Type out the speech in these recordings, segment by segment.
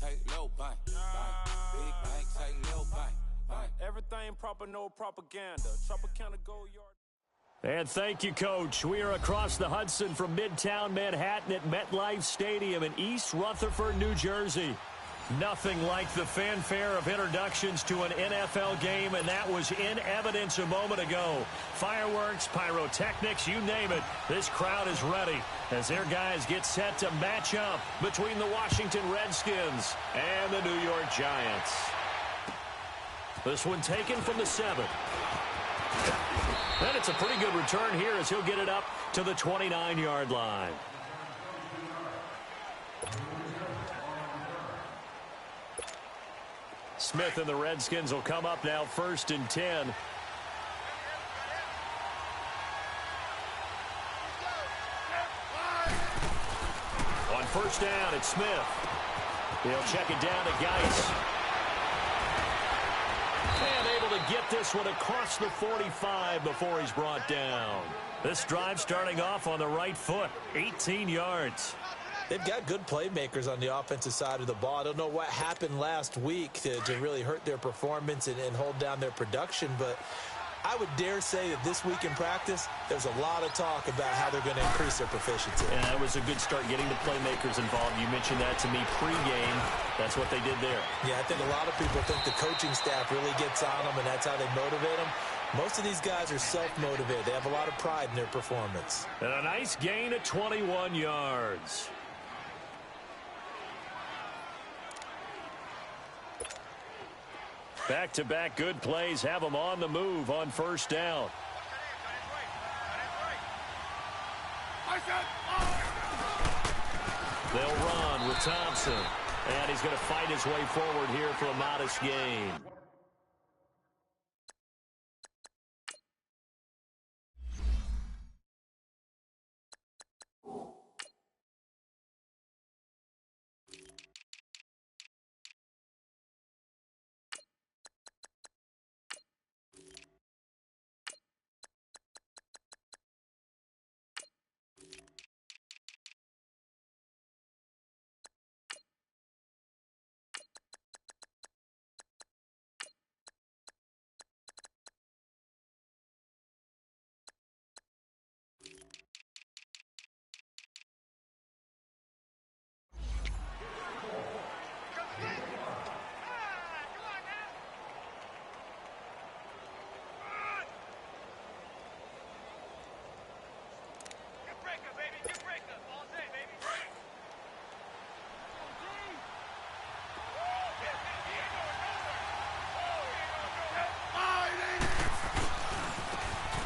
take little bank. Big bank, take little bank. Everything proper, no propaganda. Tropicana Gold Yard. And thank you, Coach. We are across the Hudson from Midtown Manhattan at MetLife Stadium in East Rutherford, New Jersey. Nothing like the fanfare of introductions to an NFL game, and that was in evidence a moment ago. Fireworks, pyrotechnics, you name it. This crowd is ready as their guys get set to match up between the Washington Redskins and the New York Giants. This one taken from the 7. And it's a pretty good return here as he'll get it up to the 29-yard line. Smith and the Redskins will come up now 1st and 10. On 1st down, it's Smith. He'll check it down to Geis. And able to get this one across the 45 before he's brought down. This drive starting off on the right foot, 18 yards. They've got good playmakers on the offensive side of the ball. I don't know what happened last week to really hurt their performance and hold down their production, but I would dare say that this week in practice, there's a lot of talk about how they're going to increase their proficiency. And that was a good start getting the playmakers involved. You mentioned that to me pregame. That's what they did there. Yeah, I think a lot of people think the coaching staff really gets on them, and that's how they motivate them. Most of these guys are self-motivated. They have a lot of pride in their performance. And a nice gain of 21 yards. Back-to-back good plays have them on the move on 1st down. They'll run with Thompson. And he's going to fight his way forward here for a modest gain.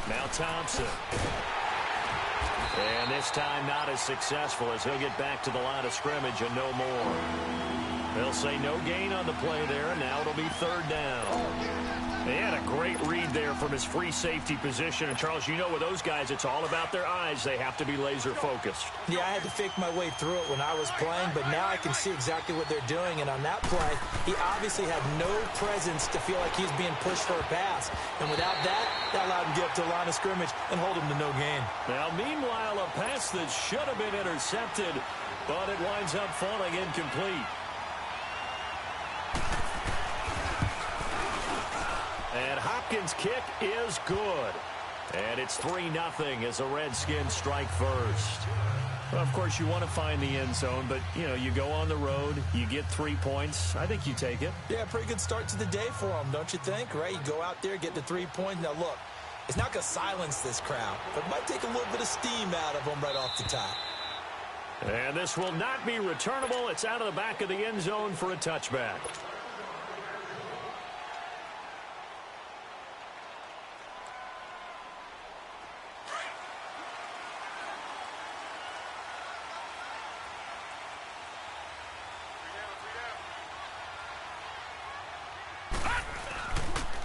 Now Thompson. And this time not as successful as he'll get back to the line of scrimmage and no more. They'll say no gain on the play there, and now it'll be 3rd down. They had a great read there from his free safety position. And, Charles, you know with those guys, it's all about their eyes. They have to be laser-focused. Yeah, I had to fake my way through it when I was playing, but now I can see exactly what they're doing. And on that play, he obviously had no presence to feel like he was being pushed for a pass. And without that, that allowed him to get up to the line of scrimmage and hold him to no gain. Now, meanwhile, a pass that should have been intercepted, but it winds up falling incomplete. And Hopkins' kick is good. And it's 3-0 as the Redskins strike first. Well, of course, you want to find the end zone, but, you go on the road, you get 3 points. I think you take it. Yeah, pretty good start to the day for them, don't you think? Right? You go out there, get the 3 points. Now, look, it's not going to silence this crowd, but it might take a little bit of steam out of them right off the top. And this will not be returnable. It's out of the back of the end zone for a touchback.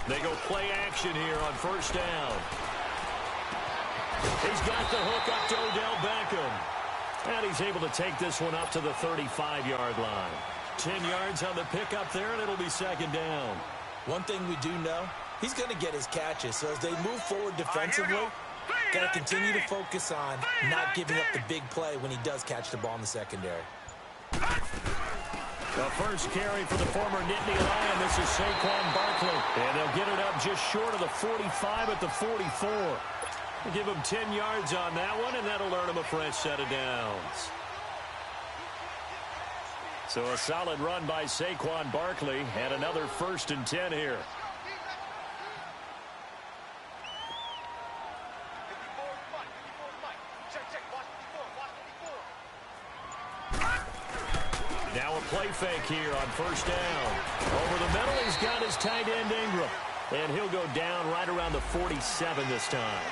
They go play action here on 1st down. He's got the hook up to Odell Beckham. And he's able to take this one up to the 35-yard line. 10 yards on the pickup there, and it'll be 2nd down. One thing we do know, he's going to get his catches. So as they move forward defensively, got to continue to focus on not giving up the big play when he does catch the ball in the secondary. The first carry for the former Nittany Lion. This is Saquon Barkley. And they'll get it up just short of the 45 at the 44. They'll give him 10 yards on that one, and that'll earn him a fresh set of downs. So a solid run by Saquon Barkley, and another 1st and 10 here. Now a play fake here on 1st down. Over the middle, he's got his tight end Ingram. And he'll go down right around the 47 this time.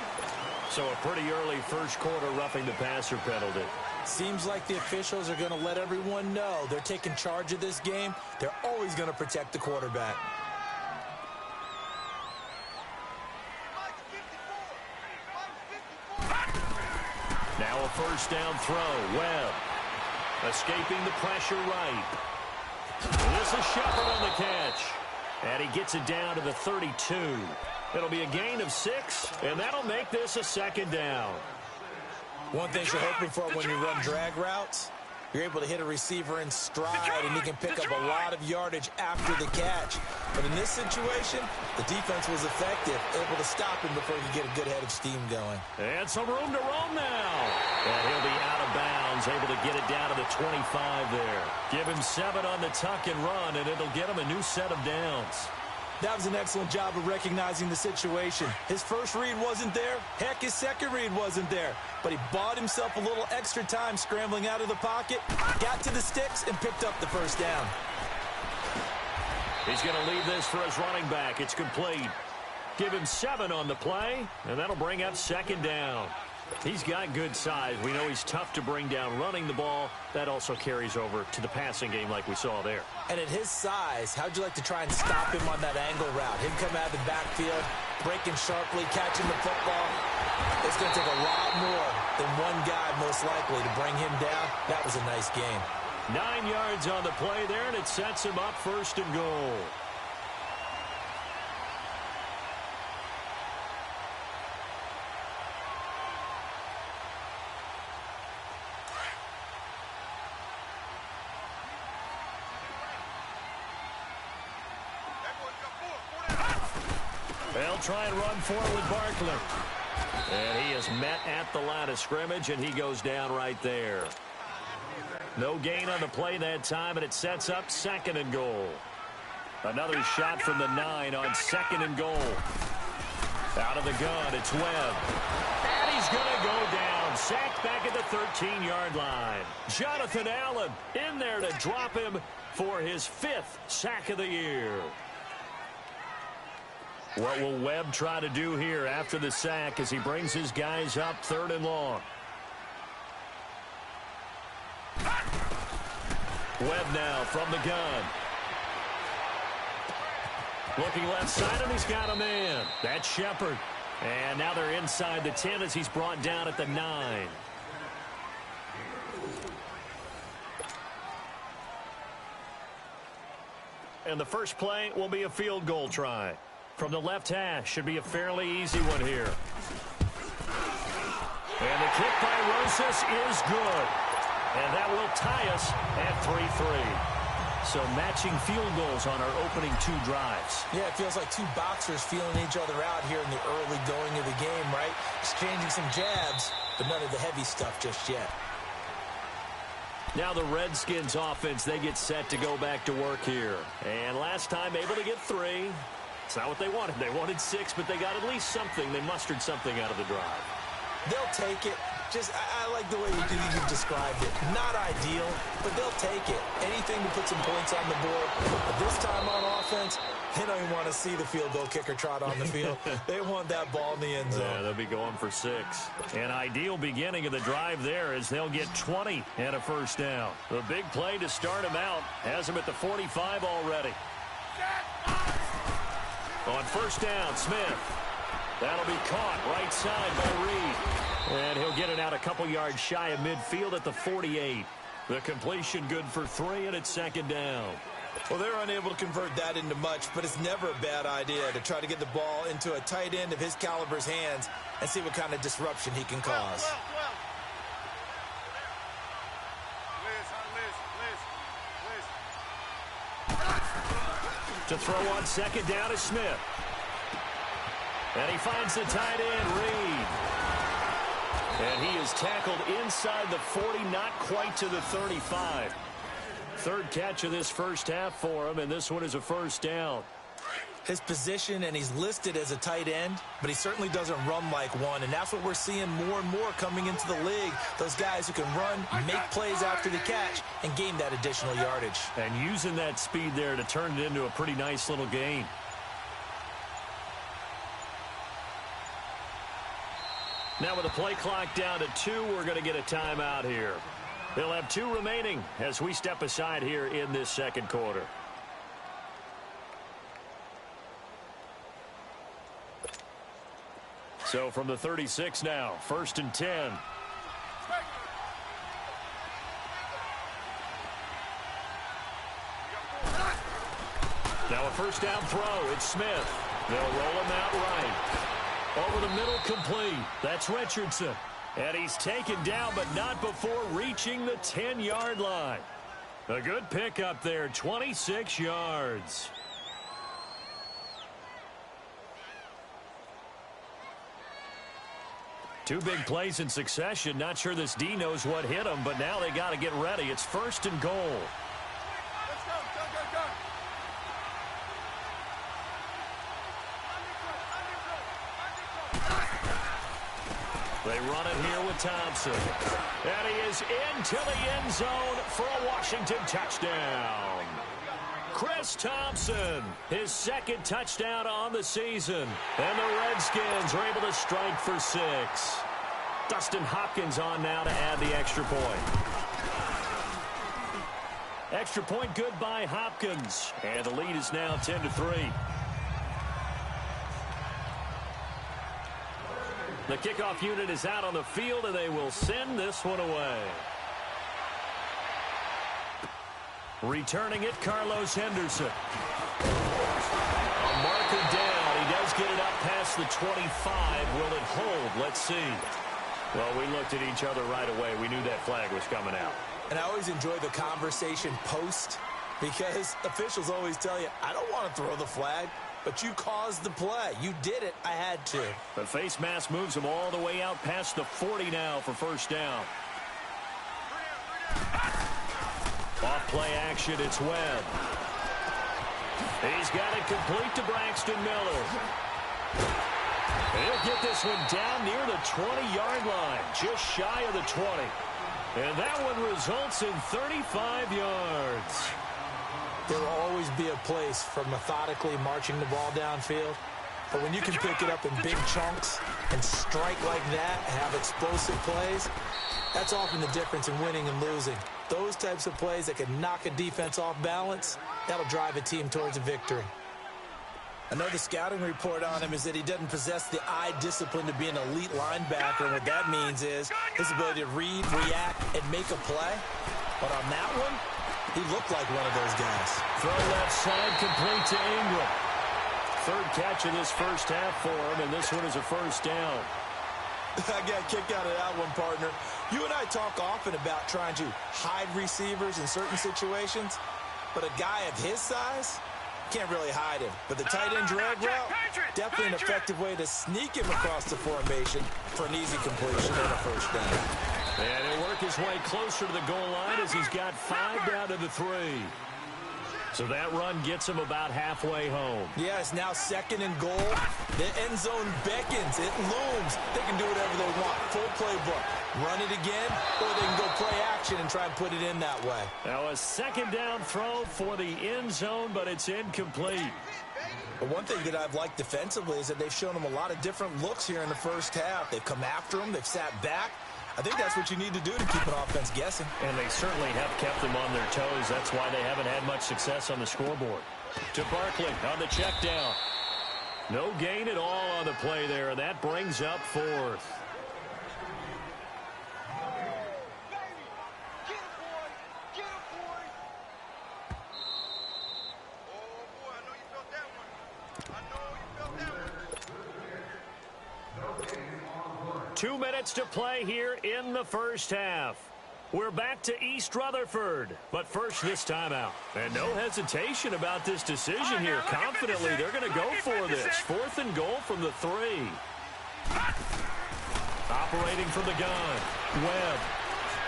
So a pretty early first quarter roughing the passer penalty. Seems like the officials are going to let everyone know they're taking charge of this game. They're always going to protect the quarterback. Now a 1st down throw. Webb escaping the pressure right. This is Shepard on the catch. And he gets it down to the 32. It'll be a gain of 6, and that'll make this a 2nd down. One thing you're hoping for when you run drag routes, you're able to hit a receiver in stride, and he can pick up a lot of yardage after the catch. But in this situation, the defense was effective, able to stop him before he could get a good head of steam going. And some room to roam now. And he'll be out of bounds, able to get it down to the 25 there. Give him 7 on the tuck and run, and it'll get him a new set of downs. That was an excellent job of recognizing the situation. His first read wasn't there. Heck, his second read wasn't there. But he bought himself a little extra time scrambling out of the pocket, got to the sticks, and picked up the 1st down. He's going to leave this for his running back. It's complete. Give him 7 on the play, and that'll bring up 2nd down. He's got good size. We know he's tough to bring down running the ball. That also carries over to the passing game like we saw there. And at his size, how'd you like to try and stop him on that angle route? Him come out of the backfield, breaking sharply, catching the football. It's going to take a lot more than one guy, most likely, to bring him down. That was a nice game. 9 yards on the play there, and it sets him up 1st and goal. They'll try and run for it with Barkley. And he is met at the line of scrimmage, and he goes down right there. No gain on the play that time, and it sets up 2nd and goal. Another shot from the 9 on 2nd and goal. Out of the gun, it's Webb. And he's going to go down. Sacked back at the 13-yard line. Jonathan Allen in there to drop him for his 5th sack of the year. What will Webb try to do here after the sack as he brings his guys up 3rd and long? Webb now from the gun. Looking left side, and he's got a man. That's Shepard. And now they're inside the 10 as he's brought down at the 9. And the first play will be a field goal try. From the left hash, should be a fairly easy one here. And the kick by Rosas is good. And that will tie us at 3-3. So matching field goals on our opening 2 drives. Yeah, it feels like 2 boxers feeling each other out here in the early going of the game, right? Exchanging some jabs, but none of the heavy stuff just yet. Now the Redskins offense, they get set to go back to work here. And last time able to get 3. It's not what they wanted. They wanted 6, but they got at least something. They mustered something out of the drive. They'll take it. Just, I like the way you've described it. Not ideal, but they'll take it. Anything to put some points on the board. But this time on offense, they don't even want to see the field goal kicker trot on the field. They want that ball in the end zone. Yeah, they'll be going for 6. An ideal beginning of the drive there as they'll get 20 and a 1st down. The big play to start him out has him at the 45 already. On 1st down, Smith. That'll be caught right side by Reed. And he'll get it out a couple yards shy of midfield at the 48. The completion good for 3, and it's 2nd down. Well, they're unable to convert that into much, but it's never a bad idea to try to get the ball into a tight end of his caliber's hands and see what kind of disruption he can cause. To throw on second down is Smith. And he finds the tight end, Reed. And he is tackled inside the 40, not quite to the 35. Third catch of this first half for him, and this one is a first down. His position, and he's listed as a tight end, but he certainly doesn't run like one, and that's what we're seeing more and more coming into the league. Those guys who can run, make plays after the catch, and gain that additional yardage. And using that speed there to turn it into a pretty nice little gain. Now with the play clock down to 2, we're going to get a timeout here. They'll have 2 remaining as we step aside here in this second quarter. So from the 36 now, 1st and 10. Now a first down throw. It's Smith. They'll roll him out right. Over the middle, complete. That's Richardson. And he's taken down, but not before reaching the 10-yard line. A good pickup there, 26 yards. Two big plays in succession. Not sure this D knows what hit him, but now they got to get ready. It's 1st and goal. They run it here with Thompson. And he is into the end zone for a Washington touchdown. Chris Thompson, his 2nd touchdown on the season. And the Redskins are able to strike for 6. Dustin Hopkins on now to add the extra point. Extra point good by Hopkins. And the lead is now 10-3. The kickoff unit is out on the field, and they will send this one away. Returning it, Carlos Henderson. A marker down. He does get it up past the 25. Will it hold? Let's see. Well, we looked at each other right away. We knew that flag was coming out. And I always enjoy the conversation post, because officials always tell you, I don't want to throw the flag. But you caused the play. You did it. I had to. The face mask moves him all the way out past the 40 now for first down. Off play action, it's Webb. He's got it complete to Braxton Miller. And he'll get this one down near the 20-yard line, just shy of the 20. And that one results in 35 yards. There will always be a place for methodically marching the ball downfield. But when you can pick it up in big chunks and strike like that, have explosive plays, that's often the difference in winning and losing. Those types of plays that can knock a defense off balance, that'll drive a team towards a victory. Another scouting report on him is that he doesn't possess the eye discipline to be an elite linebacker. And what that means is his ability to read, react, and make a play. But on that one, he looked like one of those guys. Throw left side, complete to Ingram. 3rd catch of this first half for him, and this one is a first down. I got kicked out of that one, partner. You and I talk often about trying to hide receivers in certain situations, but a guy of his size can't really hide him. But the tight end drag route, definitely an effective way to sneak him across the formation for an easy completion and a first down. And he'll work his way closer to the goal line as he's got 5 down to the 3. So that run gets him about halfway home. Yeah, it's now 2nd and goal. The end zone beckons. It looms. They can do whatever they want. Full playbook. Run it again, or they can go play action and try and put it in that way. Now a 2nd down throw for the end zone, but it's incomplete. But one thing that I've liked defensively is that they've shown them a lot of different looks here in the first half. They've come after them. They've sat back. I think that's what you need to do to keep an offense guessing. And they certainly have kept them on their toes. That's why they haven't had much success on the scoreboard. To Barkley on the check down. No gain at all on the play there, and that brings up 4th. Two minutes to play here in the first half. We're back to East Rutherford, but first this timeout. And no hesitation about this decision here. Confidently, they're going to go for this. 4th and goal from the 3. Operating from the gun, Webb.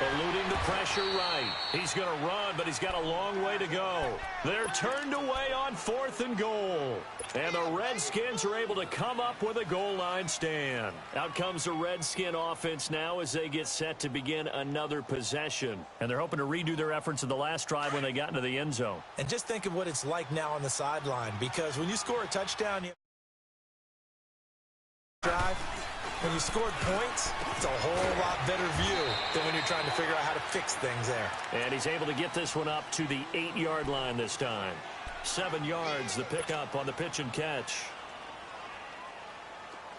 Eluding the pressure right. He's going to run, but he's got a long way to go. They're turned away on 4th and goal. And the Redskins are able to come up with a goal line stand. Out comes the Redskin offense now as they get set to begin another possession. And they're hoping to redo their efforts in the last drive when they got into the end zone. And just think of what it's like now on the sideline, because when you score a touchdown, you drive. When you scored points, it's a whole lot better view than when you're trying to figure out how to fix things there. And he's able to get this one up to the 8-yard line this time. 7 yards, the pickup on the pitch and catch.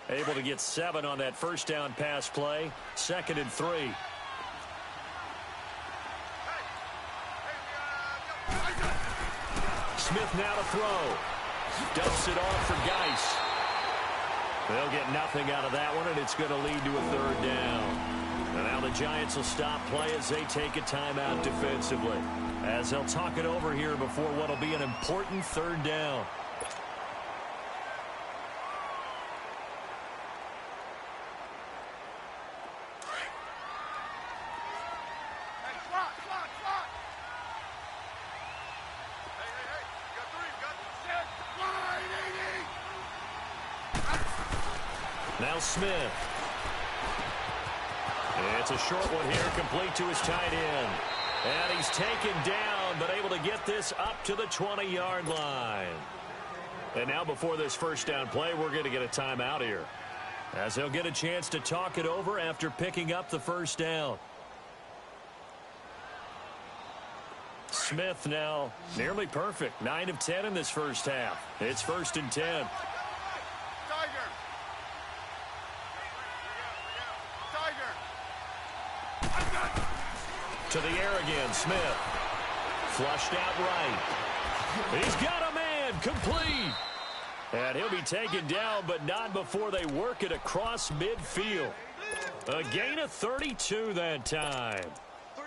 Able to get 7 on that first down pass play. 2nd and 3. Smith now to throw. Dumps it off for Geis. They'll get nothing out of that one, and it's going to lead to a 3rd down. And now the Giants will stop play as they take a timeout defensively, as they'll talk it over here before what will be an important 3rd down. Now Smith. It's a short one here, complete to his tight end. And he's taken down, but able to get this up to the 20-yard line. And now before this first down play, we're going to get a timeout here, as they'll get a chance to talk it over after picking up the first down. Smith now nearly perfect. 9 of 10 in this first half. It's 1st and 10. To the air again, Smith. Flushed out right. He's got a man, complete. And he'll be taken down, but not before they work it across midfield. A gain of 32 that time.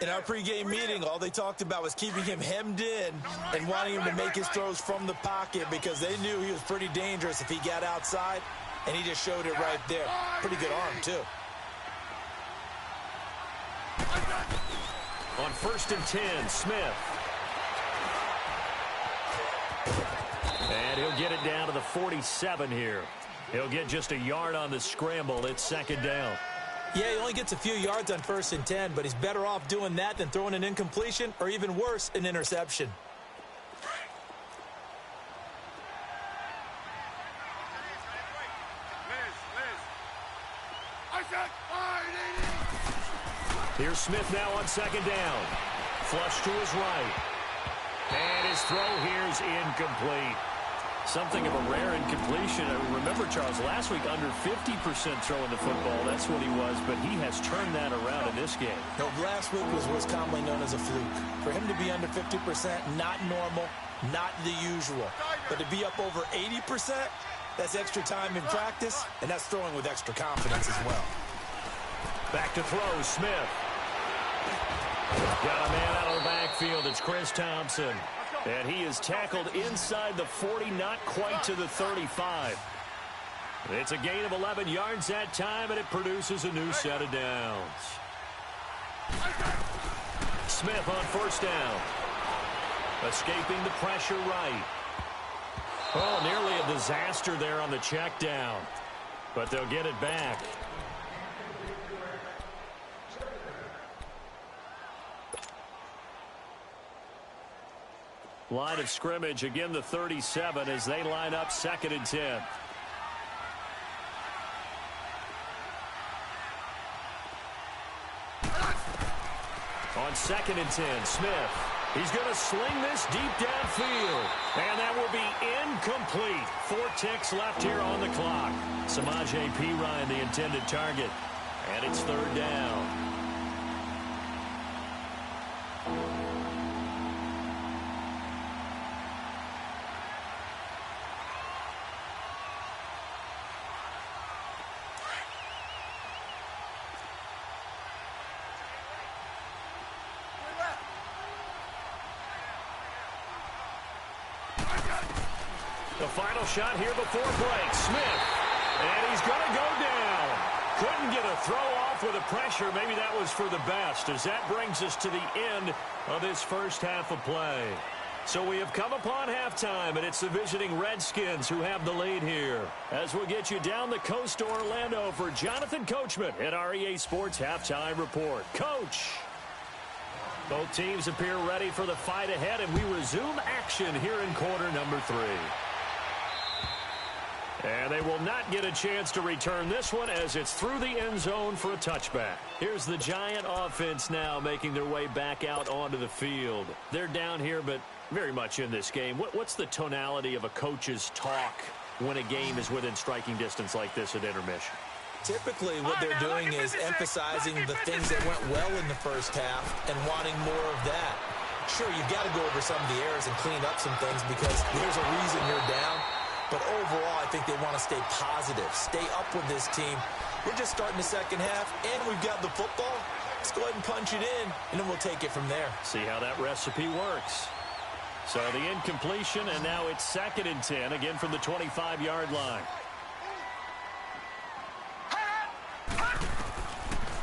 In our pregame meeting, all they talked about was keeping him hemmed in and wanting him to make his throws from the pocket, because they knew he was pretty dangerous if he got outside, and he just showed it right there. Pretty good arm, too. On 1st and 10, Smith. And he'll get it down to the 47 here. He'll get just a yard on the scramble. It's 2nd down. Yeah, he only gets a few yards on 1st and 10, but he's better off doing that than throwing an incompletion, or even worse, an interception. Here's Smith now on 2nd down. Flush to his right. And his throw here's incomplete. Something of a rare incompletion. Remember, Charles, last week under 50% throwing the football. That's what he was, but he has turned that around in this game. No, last week was what's commonly known as a fluke. For him to be under 50%, not normal, not the usual. But to be up over 80%, that's extra time in practice, and that's throwing with extra confidence as well. Back to throw, Smith. Got a man out of the backfield. It's Chris Thompson. And he is tackled inside the 40, not quite to the 35. It's a gain of 11 yards that time, and it produces a new set of downs. Smith on 1st down. Escaping the pressure right. Oh, nearly a disaster there on the check down. But they'll get it back. Line of scrimmage, again the 37 as they line up 2nd and 10. On 2nd and 10, Smith. He's going to sling this deep downfield. And that will be incomplete. 4 ticks left here on the clock. Samaje Perine, the intended target. And it's 3rd down. The final shot here before break. Smith. And he's going to go down. Couldn't get a throw off with the pressure. Maybe that was for the best, as that brings us to the end of this first half of play. So we have come upon halftime, and it's the visiting Redskins who have the lead here. As we'll get you down the coast to Orlando for Jonathan Coachman at our EA Sports Halftime Report. Coach! Both teams appear ready for the fight ahead, and we resume action here in quarter number 3. And they will not get a chance to return this one as it's through the end zone for a touchback. Here's the Giant offense now making their way back out onto the field. They're down here, but very much in this game. What's the tonality of a coach's talk when a game is within striking distance like this at intermission? Typically, what they're doing is emphasizing the things that went well in the first half and wanting more of that. Sure, you've got to go over some of the errors and clean up some things because there's a reason you're down. But overall, I think they want to stay positive, stay up with this team. We're just starting the second half, and we've got the football. Let's go ahead and punch it in, and then we'll take it from there. See how that recipe works. So the incompletion, and now it's 2nd and 10, again from the 25-yard line.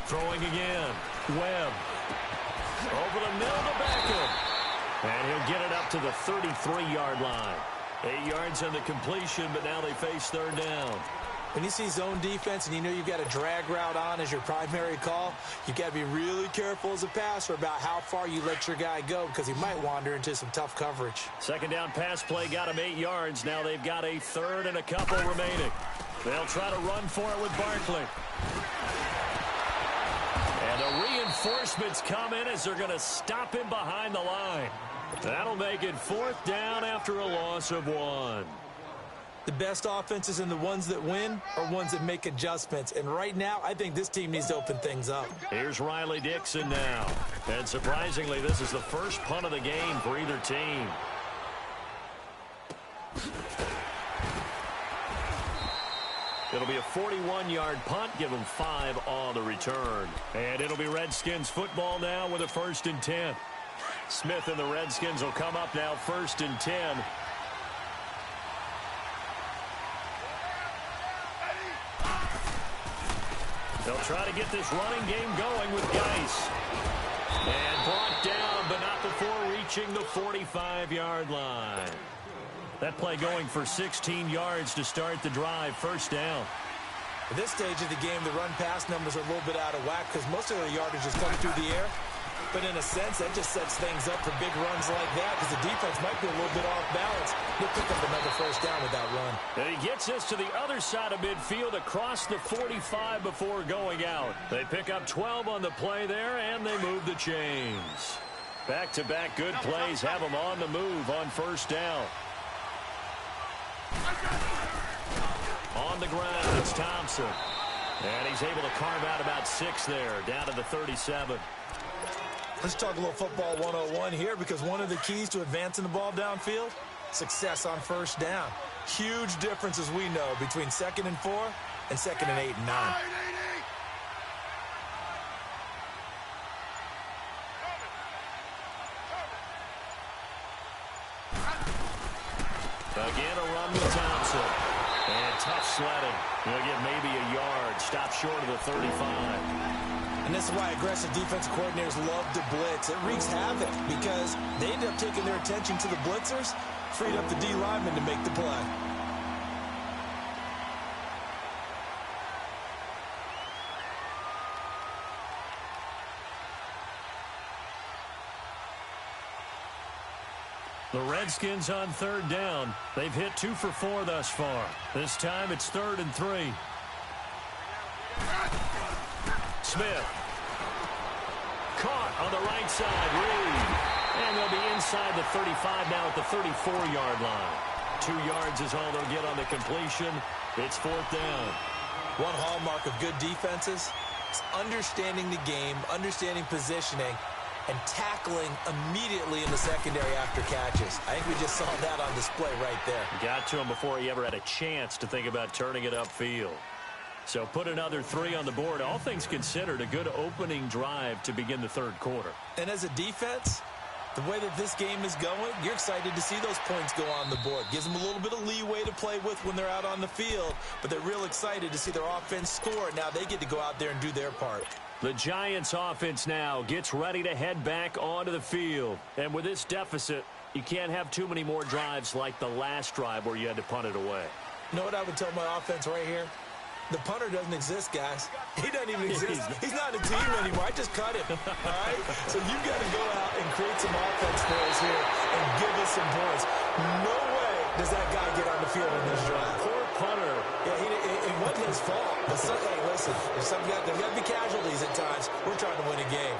Throwing again. Webb. Over the middle to Beckham. And he'll get it up to the 33-yard line. 8 yards on the completion, but now they face 3rd down. When you see zone defense and you know you've got a drag route on as your primary call, you've got to be really careful as a passer about how far you let your guy go because he might wander into some tough coverage. 2nd down pass play got him 8 yards. Now they've got a 3rd and a couple remaining. They'll try to run for it with Barkley. And the reinforcements come in as they're going to stop him behind the line. That'll make it 4th down after a loss of 1. The best offenses and the ones that win are ones that make adjustments. And right now, I think this team needs to open things up. Here's Riley Dixon now. And surprisingly, this is the first punt of the game for either team. It'll be a 41-yard punt. Give them 5 on the return. And it'll be Redskins football now with a 1st and 10. Smith and the Redskins will come up now 1st and 10. They'll try to get this running game going with Geis. And brought down, but not before reaching the 45-yard line. That play going for 16 yards to start the drive. 1st down. At this stage of the game, the run-pass numbers are a little bit out of whack because most of their yardage is coming through the air. But in a sense, that just sets things up for big runs like that because the defense might be a little bit off balance. They'll pick up another 1st down with that run. And he gets us to the other side of midfield across the 45 before going out. They pick up 12 on the play there, and they move the chains. Back-to-back good plays have them on the move on 1st down. On the ground, it's Thompson. And he's able to carve out about 6 there, down to the 37. Let's talk a little football 101 here because one of the keys to advancing the ball downfield, success on 1st down. Huge difference, as we know, between 2nd and 4 and 2nd and 8 and 9. Again, a run with Thompson. And tough sledding. He'll get maybe a yard. Stop short of the 35. And this is why aggressive defensive coordinators love to blitz. It wreaks havoc because they end up taking their attention to the blitzers, freed up the D lineman to make the play. The Redskins on 3rd down. They've hit 2 for 4 thus far. This time it's 3rd and 3. Smith. Caught on the right side. Reed. And they'll be inside the 35 now at the 34-yard line. 2 yards is all they'll get on the completion. It's 4th down. One hallmark of good defenses is understanding the game, understanding positioning, and tackling immediately in the secondary after catches. I think we just saw that on display right there. Got to him before he ever had a chance to think about turning it upfield. So put another 3 on the board. All things considered, a good opening drive to begin the 3rd quarter. And as a defense, The way that this game is going, you're excited to see those points go on the board. Gives them a little bit of leeway to play with when they're out on the field, but they're real excited to see their offense score. Now they get to go out there and do their part. The Giants offense now gets ready to head back onto the field. And with this deficit, you can't have too many more drives like the last drive where you had to punt it away. You know what I would tell my offense right here? The punter doesn't exist, guys. He doesn't even exist. He's not a team anymore. I just cut him, all right? So you've got to go out and create some offense for us here and give us some points. No way does that guy get on the field in this drive. Poor punter. Yeah, it wasn't his fault. But hey, listen, there's got to be casualties at times. We're trying to win a game.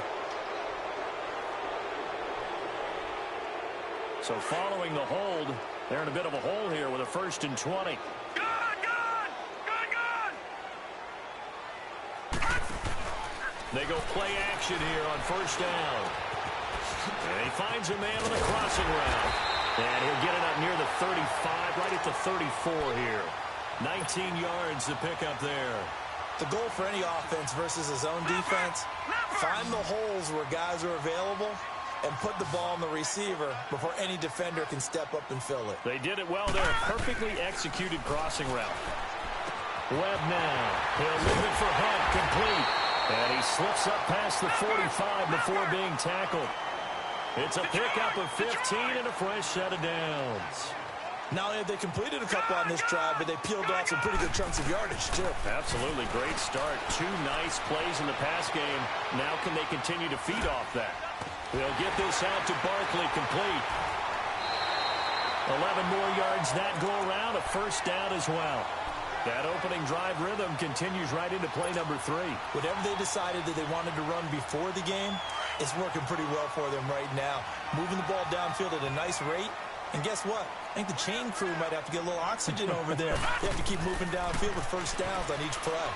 So following the hold, they're in a bit of a hole here with a 1st and 20. They go play action here on 1st down. And he finds a man on the crossing route. And he'll get it up near the 35, right at the 34 here. 19 yards to pick up there. The goal for any offense versus a zone defense, find the holes where guys are available and put the ball on the receiver before any defender can step up and fill it. They did it well there. Perfectly executed crossing route. Webb now. He'll leave it for Hunt, complete. And he slips up past the 45 before being tackled. It's a pickup of 15 and a fresh set of downs. Not only have they completed a couple on this drive, but they peeled off some pretty good chunks of yardage, too. Absolutely. Great start. 2 nice plays in the pass game. Now can they continue to feed off that? They'll get this out to Barkley, complete. 11 more yards that go around, a 1st down as well. That opening drive rhythm continues right into play number 3. Whatever they decided that they wanted to run before the game, it's working pretty well for them right now. Moving the ball downfield at a nice rate. And guess what? I think the chain crew might have to get a little oxygen over there. They have to keep moving downfield with 1st downs on each play.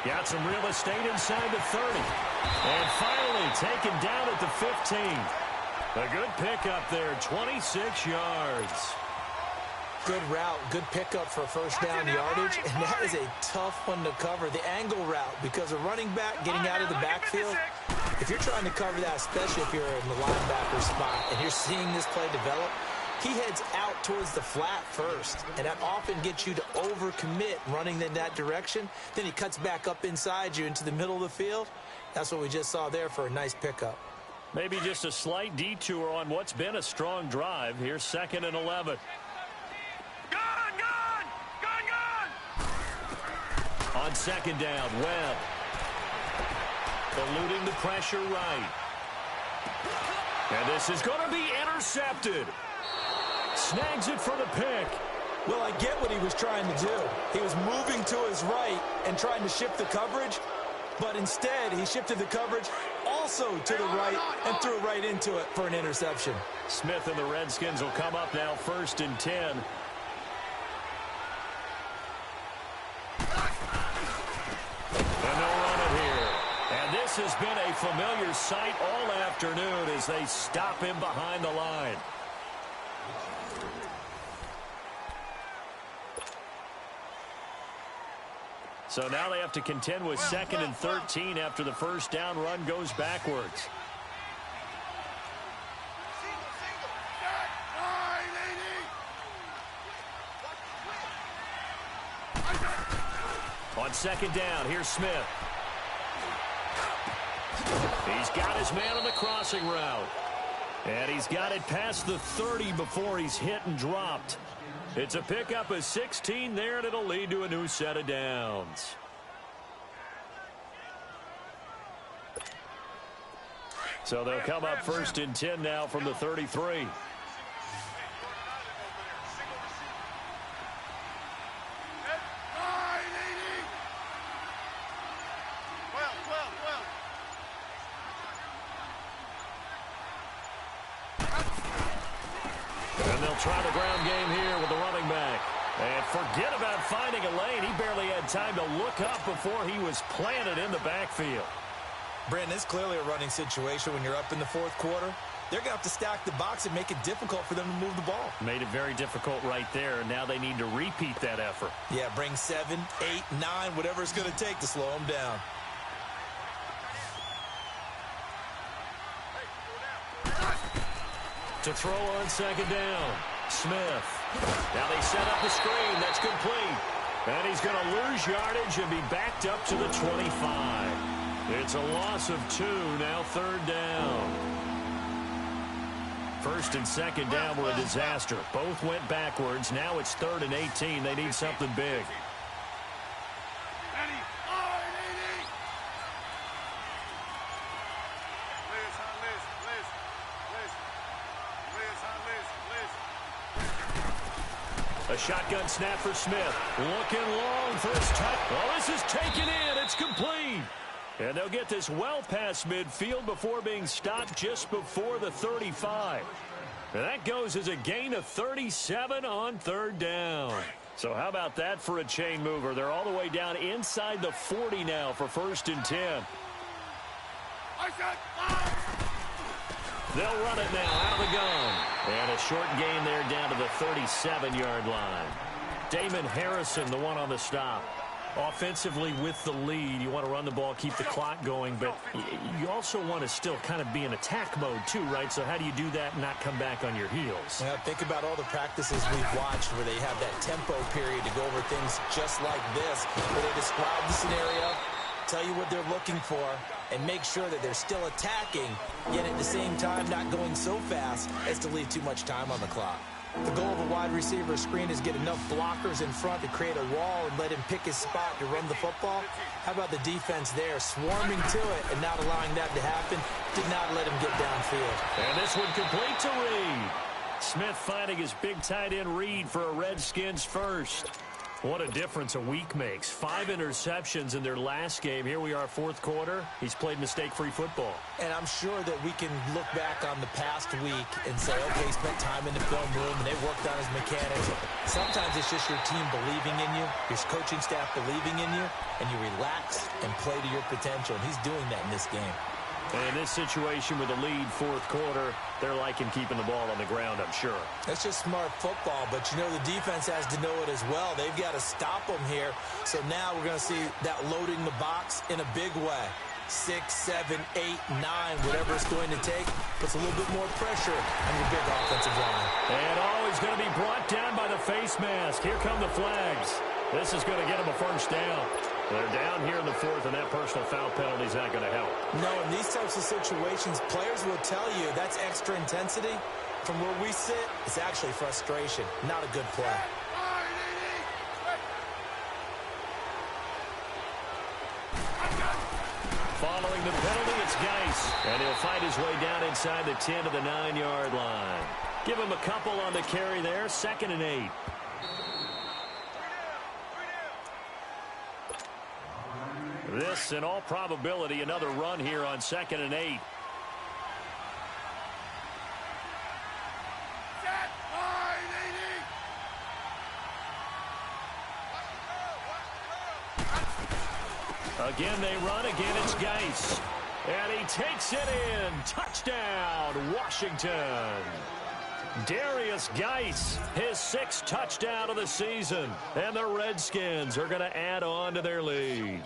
Got some real estate inside the 30. And finally taken down at the 15. A good pickup there, 26 yards. Good route, good pickup for 1st down yardage, and that is a tough one to cover. The angle route, because a running back getting out of the backfield, if you're trying to cover that, especially if you're in the linebacker spot, and you're seeing this play develop, he heads out towards the flat first, and that often gets you to overcommit running in that direction. Then he cuts back up inside you into the middle of the field. That's what we just saw there for a nice pickup. Maybe just a slight detour on what's been a strong drive. Here's 2nd and 11. On 2nd down, Webb. Eluding the pressure right. And this is going to be intercepted. Snags it for the pick. Well, I get what he was trying to do. He was moving to his right and trying to shift the coverage, but instead he shifted the coverage also to the right and threw it right into it for an interception. Smith and the Redskins will come up now 1st and 10. And they'll run it here. And this has been a familiar sight all afternoon as they stop him behind the line. So now they have to contend with 2nd and 13 after the 1st down run goes backwards. On 2nd down, here's Smith. He's got his man on the crossing route. And he's got it past the 30 before he's hit and dropped. It's a pickup of 16 there, and it'll lead to a new set of downs. So they'll come up 1st and 10 now from the 33. Try the ground game here with the running back. And forget about finding a lane. He barely had time to look up before he was planted in the backfield. Brandon, it's clearly a running situation when you're up in the 4th quarter. They're going to have to stack the box and make it difficult for them to move the ball. Made it very difficult right there, and now they need to repeat that effort. Yeah, bring 7, 8, 9, whatever it's going to take to slow them down. To throw on second down. Smith. Now they set up the screen. That's complete. And he's going to lose yardage and be backed up to the 25. It's a loss of 2. Now third down. First and second down were a disaster. Both went backwards. Now it's 3rd and 18. They need something big. A shotgun snap for Smith. Looking long for his touch. Oh, this is taken in. It's complete. And they'll get this well past midfield before being stopped just before the 35. And that goes as a gain of 37 on third down. So how about that for a chain mover? They're all the way down inside the 40 now for 1st and 10. They'll run it now out of the gun. And a short gain there down to the 37-yard line. Damon Harrison, the one on the stop. Offensively with the lead, you want to run the ball, keep the clock going, but you also want to still kind of be in attack mode too, right? So how do you do that and not come back on your heels? Yeah, think about all the practices we've watched where they have that tempo period to go over things just like this, where they describe the scenario, tell you what they're looking for, and make sure that they're still attacking, yet at the same time not going so fast as to leave too much time on the clock. The goal of a wide receiver screen is get enough blockers in front to create a wall and let him pick his spot to run the football. How about the defense there, swarming to it and not allowing that to happen? Did not let him get downfield. And this one complete to Reed. Smith finding his big tight end Reed for a Redskins first. What a difference a week makes. 5 interceptions in their last game. Here we are, 4th quarter. He's played mistake-free football. And I'm sure that we can look back on the past week and say, okay, he spent time in the film room and they worked on his mechanics. Sometimes it's just your team believing in you, your coaching staff believing in you, and you relax and play to your potential. And he's doing that in this game. And in this situation with a lead 4th quarter, they're liking keeping the ball on the ground, I'm sure. That's just smart football, but you know the defense has to know it as well. They've got to stop them here. So now we're going to see that loading the box in a big way. 6, 7, 8, 9, whatever it's going to take, puts a little bit more pressure on your big offensive line. And always going to be brought down by the face mask. Here come the flags. This is going to get them a first down. They're down here in the 4th, and that personal foul penalty is not going to help. No, in these types of situations, players will tell you that's extra intensity. From where we sit, it's actually frustration, not a good play. Following the penalty, it's Geis. And he'll fight his way down inside the 10 to the 9-yard line. Give him a couple on the carry there, 2nd and 8. This, in all probability, another run here on 2nd and 8. Again, they run. Again, it's Geis. And he takes it in. Touchdown, Washington. Darius Geis, his 6th touchdown of the season. And the Redskins are going to add on to their lead.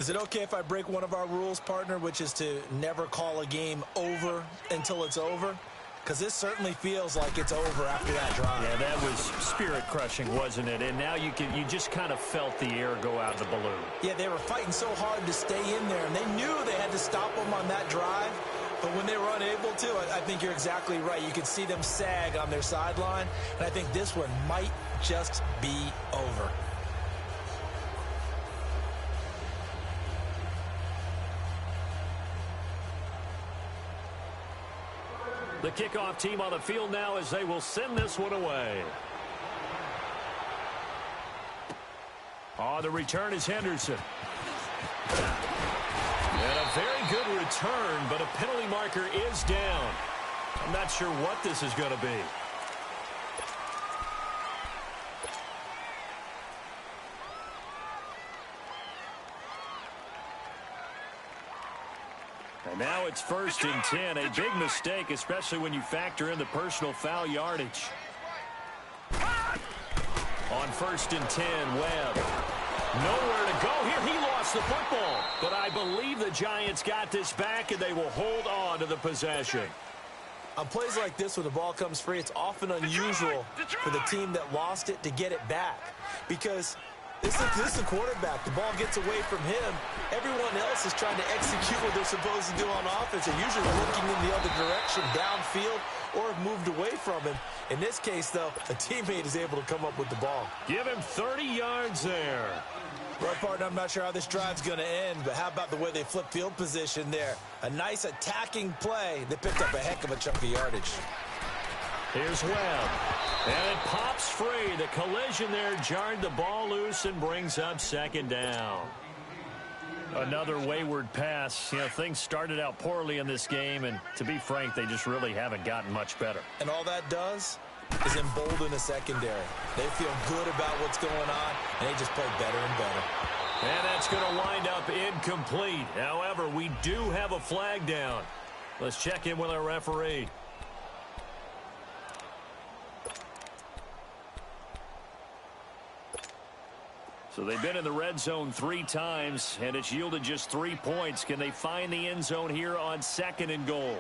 Is it okay if I break one of our rules, partner, which is to never call a game over until it's over? Because this certainly feels like it's over after that drive. Yeah, that was spirit-crushing, wasn't it? And now you just kind of felt the air go out of the balloon. Yeah, they were fighting so hard to stay in there, and they knew they had to stop them on that drive. But when they were unable to, I think you're exactly right. You could see them sag on their sideline, and I think this one might just be over. The kickoff team on the field now as they will send this one away. The return is Henderson. And a very good return, but a penalty marker is down. I'm not sure what this is going to be. And now it's 1st and 10. A big mistake, especially when you factor in the personal foul yardage. On 1st and 10, Webb. Nowhere to go here. He lost the football. But I believe the Giants got this back, and they will hold on to the possession. On plays like this, when the ball comes free, it's often unusual for the team that lost it to get it back. Because this is the quarterback. The ball gets away from him. Everyone else is trying to execute what they're supposed to do on offense. They're usually looking in the other direction, downfield, or have moved away from him. In this case, though, a teammate is able to come up with the ball. Give him 30 yards there. Well, partner, I'm not sure how this drive's going to end, but how about the way they flip field position there? A nice attacking play that picked up a heck of a chunk of yardage. Here's Webb. And it pops free. The collision there jarred the ball loose and brings up second down. Another wayward pass. You know, things started out poorly in this game, and to be frank, they just really haven't gotten much better. And all that does is embolden the secondary. They feel good about what's going on, and they just play better and better. And that's going to wind up incomplete. However, we do have a flag down. Let's check in with our referee. So they've been in the red zone 3 times, and it's yielded just 3 points. Can they find the end zone here on 2nd and goal?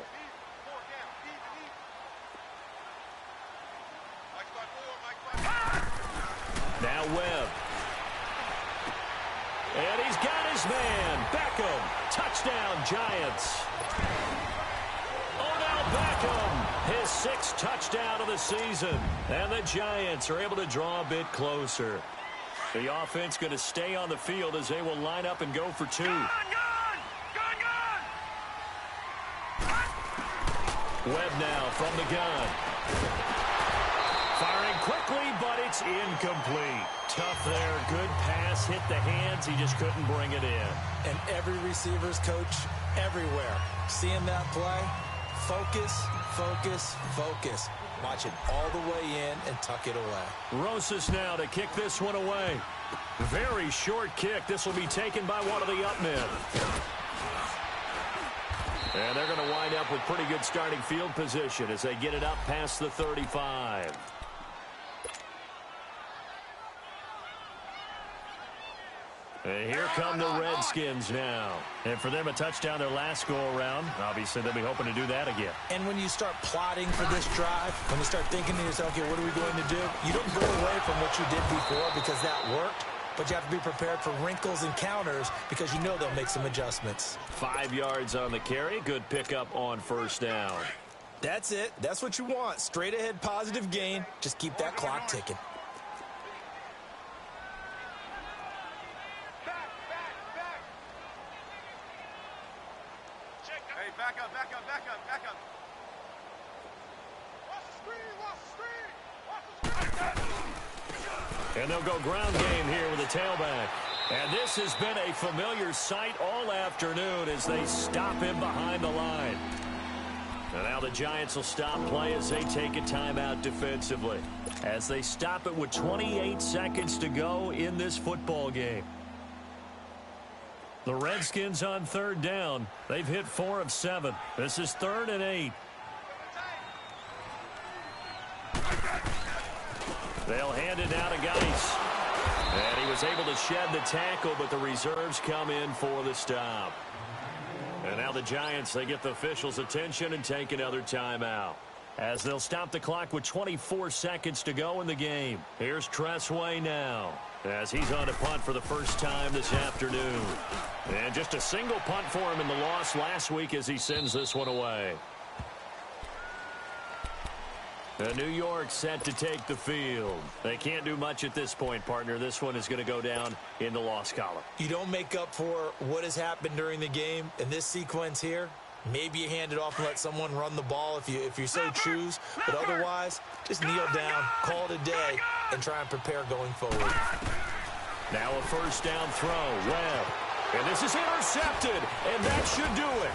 Now Webb. And he's got his man. Beckham. Touchdown, Giants. Odell Beckham. His 6th touchdown of the season. And the Giants are able to draw a bit closer. The offense going to stay on the field as they will line up and go for 2. Webb now from the gun. Firing quickly, but it's incomplete. Tough there. Good pass. Hit the hands. He just couldn't bring it in. And every receiver's coach everywhere. Seeing that play, focus, focus, focus. Watch it all the way in and tuck it away. Rosas now to kick this one away. Very short kick. This will be taken by one of the up men. And they're going to wind up with pretty good starting field position as they get it up past the 35. And here come the Redskins now. And for them, a touchdown their last go-around. Obviously, they'll be hoping to do that again. And when you start plotting for this drive, when you start thinking to yourself, okay, what are we going to do? You don't go away from what you did before because that worked, but you have to be prepared for wrinkles and counters because you know they'll make some adjustments. 5 yards on the carry. Good pickup on first down. That's it. That's what you want. Straight ahead, positive gain. Just keep that clock ticking. Back up, back up, back up, back up. Watch the screen, watch the screen, watch the screen. And they'll go ground game here with a tailback. And this has been a familiar sight all afternoon as they stop him behind the line. And now the Giants will stop play as they take a timeout defensively. As they stop it with 28 seconds to go in this football game. The Redskins on 3rd down. They've hit 4 of 7. This is 3rd and 8. They'll hand it now to Geis. And he was able to shed the tackle, but the reserves come in for the stop. And now the Giants, they get the officials' attention and take another timeout. As they'll stop the clock with 24 seconds to go in the game. Here's Tressway now, as he's on a punt for the first time this afternoon. And just a single punt for him in the loss last week as he sends this one away. And New York set to take the field. They can't do much at this point, partner. This one is going to go down in the loss column. You don't make up for what has happened during the game in this sequence here. Maybe you hand it off and let someone run the ball if you so choose. But otherwise, just kneel down, call it a day, and try and prepare going forward. Now a first down throw. Webb. And this is intercepted. And that should do it.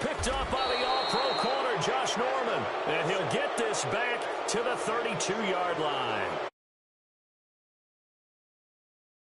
Picked up by the all-pro corner, Josh Norman. And he'll get this back to the 32-yard line.